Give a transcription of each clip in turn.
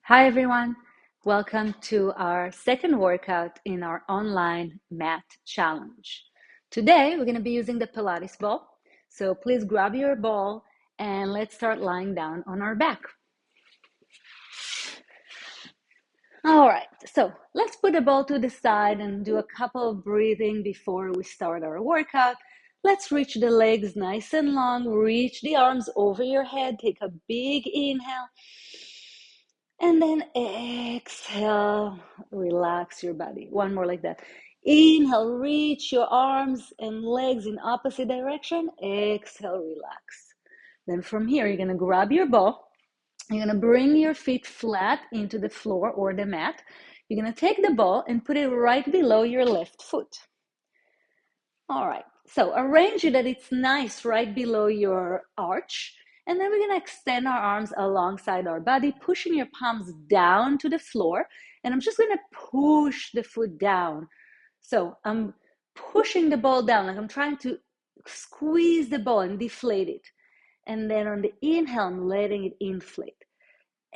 Hi everyone, welcome to our second workout in our online mat challenge. Today we're going to be using the Pilates ball, so please grab your ball and let's start lying down on our back. All right, so let's put the ball to the side and do a couple of breathing before we start our workout. Let's reach the legs nice and long, reach the arms over your head, take a big inhale. And then exhale, relax your body. One more like that. Inhale, reach your arms and legs in opposite direction. Exhale, relax. Then from here, you're going to grab your ball. You're going to bring your feet flat into the floor or the mat. You're going to take the ball and put it right below your left foot. All right, so arrange it that it's nice right below your arch. And then we're going to extend our arms alongside our body, pushing your palms down to the floor. And I'm just going to push the foot down. So I'm pushing the ball down, like I'm trying to squeeze the ball and deflate it. And then on the inhale, I'm letting it inflate.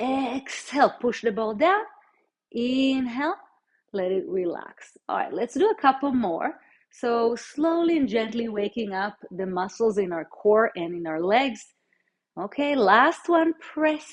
Exhale, push the ball down. Inhale, let it relax. All right, let's do a couple more. So slowly and gently waking up the muscles in our core and in our legs. Okay, last one, press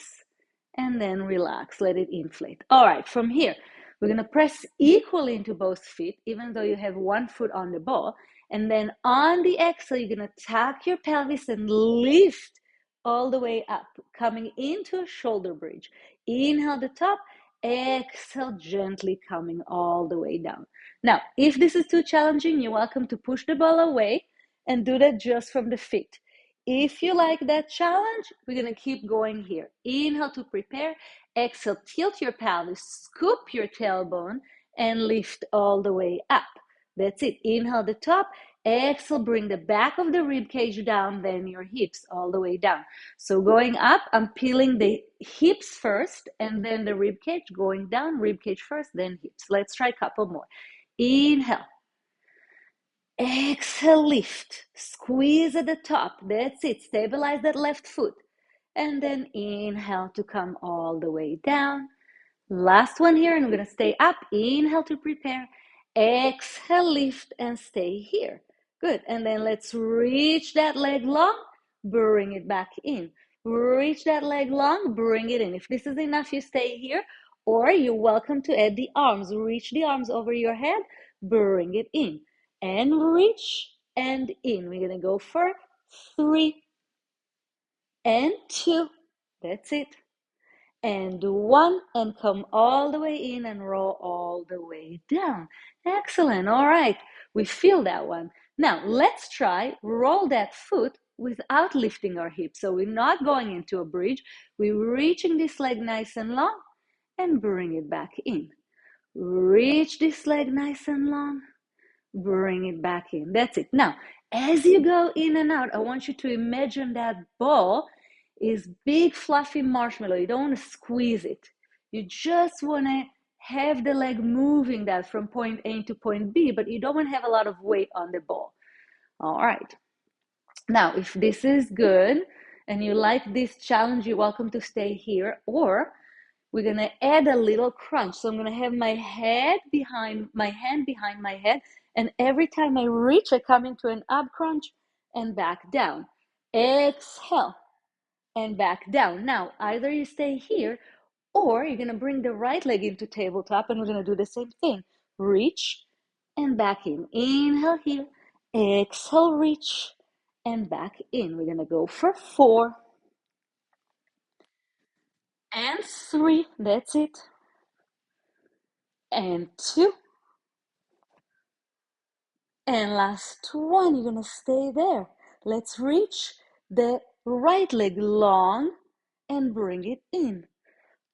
and then relax, let it inflate. All right, from here, we're gonna press equally into both feet, even though you have one foot on the ball. And then on the exhale, you're gonna tuck your pelvis and lift all the way up, coming into a shoulder bridge. Inhale the top, exhale gently coming all the way down. Now, if this is too challenging, you're welcome to push the ball away and do that just from the feet. If you like that challenge, we're going to keep going here. Inhale to prepare. Exhale, tilt your pelvis, scoop your tailbone, and lift all the way up. That's it. Inhale the top. Exhale, bring the back of the rib cage down, then your hips all the way down. So going up, I'm peeling the hips first, and then the rib cage. Going down, rib cage first, then hips. Let's try a couple more. Inhale. Exhale, lift. Squeeze at the top. That's it. Stabilize that left foot. And then inhale to come all the way down. Last one here, and we're going to stay up. Inhale to prepare. Exhale, lift, and stay here. Good. And then let's reach that leg long. Bring it back in. Reach that leg long. Bring it in. If this is enough, you stay here. Or you're welcome to add the arms. Reach the arms over your head. Bring it in. And reach and in. We're going to go for 3 and 2. That's it. And 1 and come all the way in and roll all the way down. Excellent. All right. We feel that one. Now let's try roll that foot without lifting our hips. So we're not going into a bridge. We're reaching this leg nice and long and bring it back in. Reach this leg nice and long. Bring it back in. That's it. Now, as you go in and out, I want you to imagine that ball is big fluffy marshmallow. You don't want to squeeze it. You just want to have the leg moving that from point A to point B, but you don't want to have a lot of weight on the ball. All right. Now, if this is good and you like this challenge, you're welcome to stay here, or we're going to add a little crunch. So I'm going to have my hand behind my head. And every time I reach, I come into an up crunch and back down. Exhale and back down. Now, either you stay here or you're going to bring the right leg into tabletop and we're going to do the same thing. Reach and back in. Inhale here. Exhale, reach and back in. We're going to go for 4 and 3. That's it. And 2. And last one, you're gonna stay there. Let's reach the right leg long and bring it in.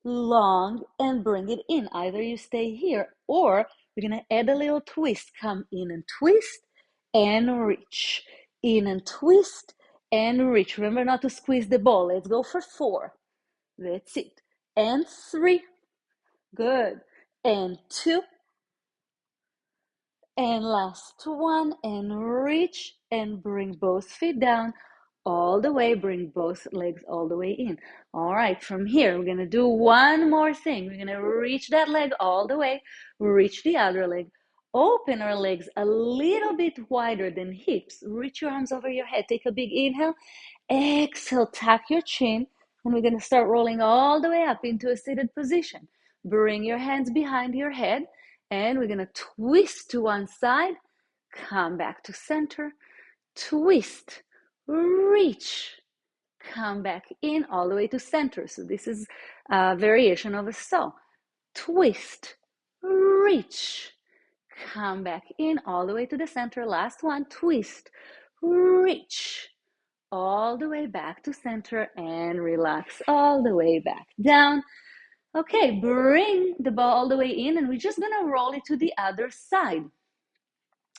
Long and bring it in. Either you stay here or we're gonna add a little twist. Come in and twist and reach. In and twist and reach. Remember not to squeeze the ball. Let's go for 4. That's it. And 3. Good. And 2. And last one, and reach and bring both feet down all the way, bring both legs all the way in. All right, from here, we're gonna do one more thing. We're gonna reach that leg all the way, reach the other leg, open our legs a little bit wider than hips, reach your arms over your head, take a big inhale, exhale, tuck your chin, and we're gonna start rolling all the way up into a seated position. Bring your hands behind your head, and we're gonna twist to one side, come back to center, twist, reach, come back in all the way to center. So this is a variation of a saw. Twist, reach, come back in all the way to the center. Last one, twist, reach, all the way back to center, and relax all the way back down. Okay, bring the ball all the way in, and we're just gonna roll it to the other side.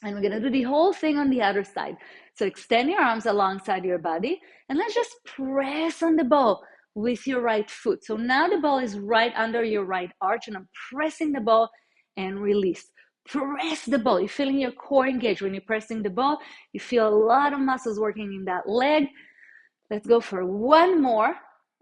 And we're gonna do the whole thing on the other side. So extend your arms alongside your body, and let's just press on the ball with your right foot. So now the ball is right under your right arch, and I'm pressing the ball and release. Press the ball. You're feeling your core engaged. When you're pressing the ball, you feel a lot of muscles working in that leg. Let's go for one more.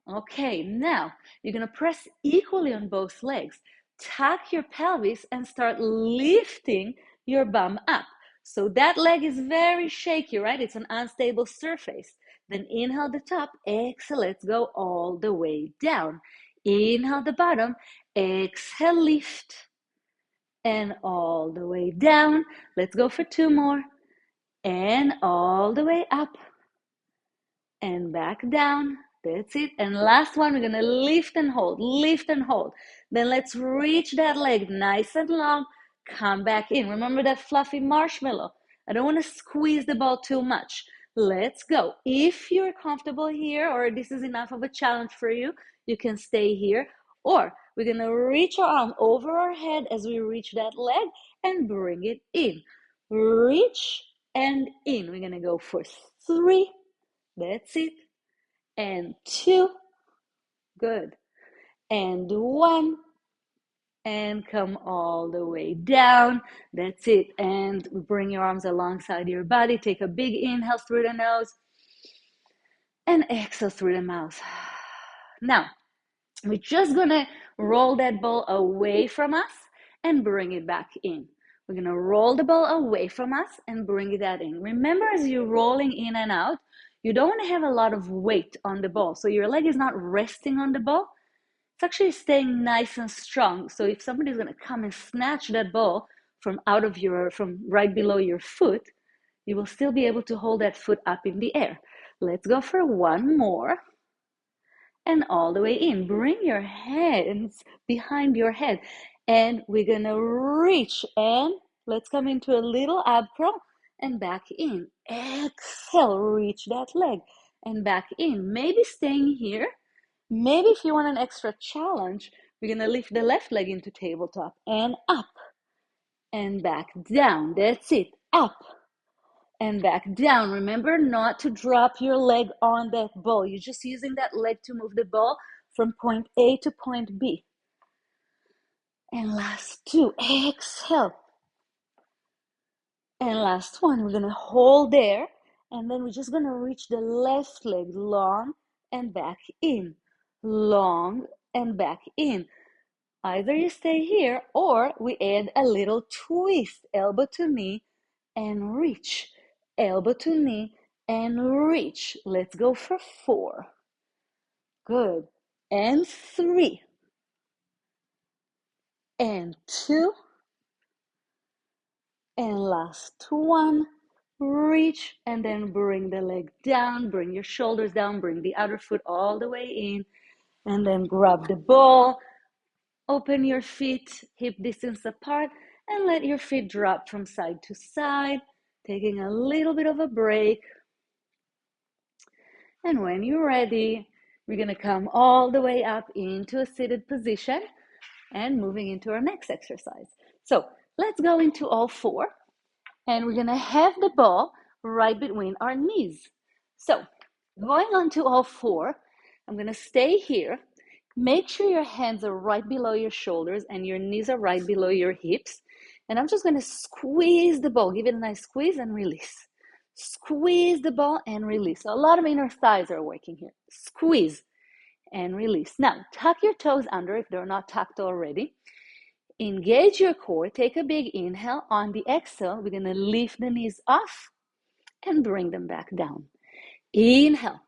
Okay, now you're gonna press equally on both legs. Tuck your pelvis and start lifting your bum up. So that leg is very shaky, right? It's an unstable surface. Then inhale the top, exhale, let's go all the way down. Inhale the bottom, exhale, lift, and all the way down. Let's go for two more, and all the way up, and back down. That's it. And last one, we're gonna lift and hold, lift and hold. Then let's reach that leg nice and long, come back in. Remember that fluffy marshmallow? I don't wanna squeeze the ball too much. Let's go. If you're comfortable here, or this is enough of a challenge for you, you can stay here. Or we're gonna reach our arm over our head as we reach that leg and bring it in. Reach and in. We're gonna go for three. That's it. And two. Good. And one. And come all the way down. That's it. And bring your arms alongside your body. Take a big inhale through the nose and exhale through the mouth. Now, we're just gonna roll that ball away from us and bring it back in. We're gonna roll the ball away from us and bring that in. Remember, as you're rolling in and out, you don't want to have a lot of weight on the ball. So your leg is not resting on the ball. It's actually staying nice and strong. So if somebody's gonna come and snatch that ball from right below your foot, you will still be able to hold that foot up in the air. Let's go for one more. And all the way in. Bring your hands behind your head. And we're gonna reach, and let's come into a little ab curl and back in. Exhale, reach that leg and back in. Maybe staying here. Maybe if you want an extra challenge, we're gonna lift the left leg into tabletop and up and back down. That's it. Up and back down. Remember not to drop your leg on that ball. You're just using that leg to move the ball from point A to point B. And last two, exhale. And last one, we're gonna hold there, and then we're just gonna reach the left leg long and back in, long and back in. Either you stay here or we add a little twist, elbow to knee and reach. Elbow to knee and reach. Let's go for four. Good. And three. And two. And last one. Reach and then bring the leg down. Bring your shoulders down. Bring the other foot all the way in. And then grab the ball. Open your feet hip distance apart and let your feet drop from side to side. Taking a little bit of a break. And when you're ready, we're gonna come all the way up into a seated position and moving into our next exercise. So let's go into all four, and we're gonna have the ball right between our knees. So going on to all four, I'm gonna stay here. Make sure your hands are right below your shoulders and your knees are right below your hips. And I'm just gonna squeeze the ball, give it a nice squeeze and release. Squeeze the ball and release. So a lot of inner thighs are working here. Squeeze and release. Now, tuck your toes under if they're not tucked already. Engage your core. Take a big inhale. On the exhale, we're going to lift the knees off and bring them back down. Inhale.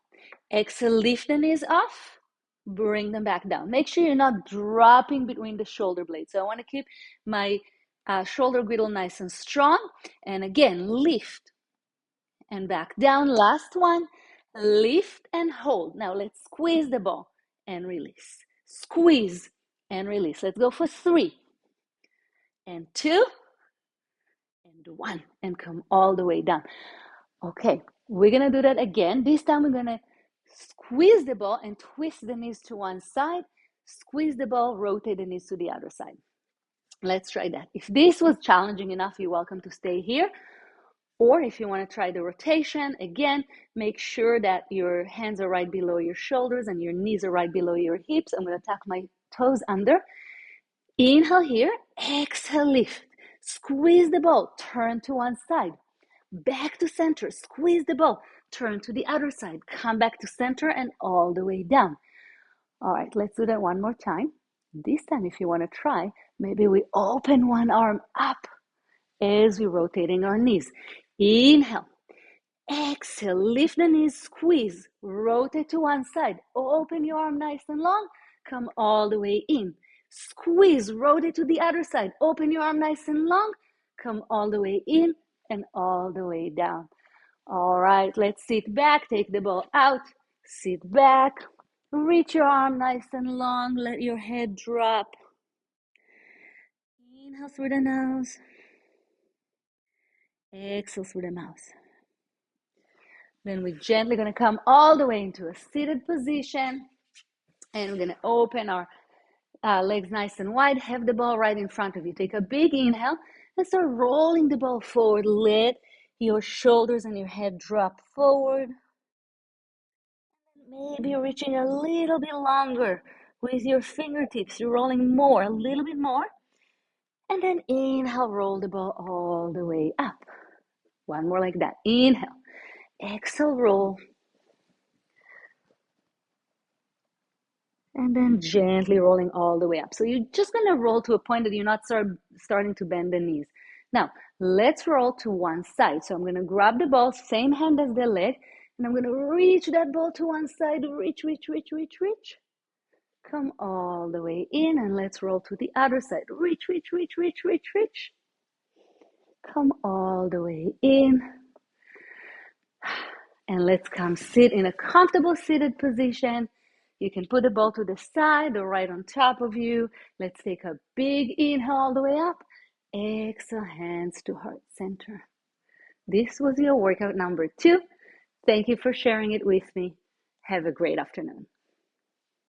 Exhale, lift the knees off. Bring them back down. Make sure you're not dropping between the shoulder blades. So I want to keep my shoulder girdle nice and strong. And again, lift and back down. Last one. Lift and hold. Now let's squeeze the ball and release. Squeeze and release. Let's go for 3 and 2 and 1 and come all the way down. Okay, we're gonna do that again. This time we're gonna squeeze the ball and twist the knees to one side. Squeeze the ball, rotate the knees to the other side. Let's try that. If this was challenging enough, you're welcome to stay here. Or if you want to try the rotation, again, make sure that your hands are right below your shoulders and your knees are right below your hips. I'm going to tuck my toes under. Inhale here, exhale, lift. Squeeze the ball, turn to one side. Back to center, squeeze the ball, turn to the other side. Come back to center and all the way down. All right, let's do that one more time. This time, if you want to try, maybe we open one arm up as we're rotating our knees. Inhale. Exhale, lift the knees, squeeze, rotate to one side, open your arm nice and long, come all the way in. Squeeze, rotate to the other side, open your arm nice and long, come all the way in and all the way down. All right, let's sit back, take the ball out, sit back, reach your arm nice and long, let your head drop. Inhale through the nose, exhale through the mouth. Then we're gently going to come all the way into a seated position. And we're going to open our legs nice and wide. Have the ball right in front of you. Take a big inhale and start rolling the ball forward. Let your shoulders and your head drop forward. Maybe reaching a little bit longer with your fingertips. You're rolling more, a little bit more. And then inhale, roll the ball all the way up. One more like that. Inhale. Exhale, roll. And then gently rolling all the way up. So you're just going to roll to a point that you're not starting to bend the knees. Now, let's roll to one side. So I'm going to grab the ball, same hand as the leg, and I'm going to reach that ball to one side. Reach, reach, reach, reach, reach. Come all the way in, and let's roll to the other side. Reach, reach, reach, reach, reach, reach. Come all the way in. And let's come sit in a comfortable seated position. You can put the ball to the side or right on top of you. Let's take a big inhale all the way up. Exhale, hands to heart center. This was your workout number 2. Thank you for sharing it with me. Have a great afternoon.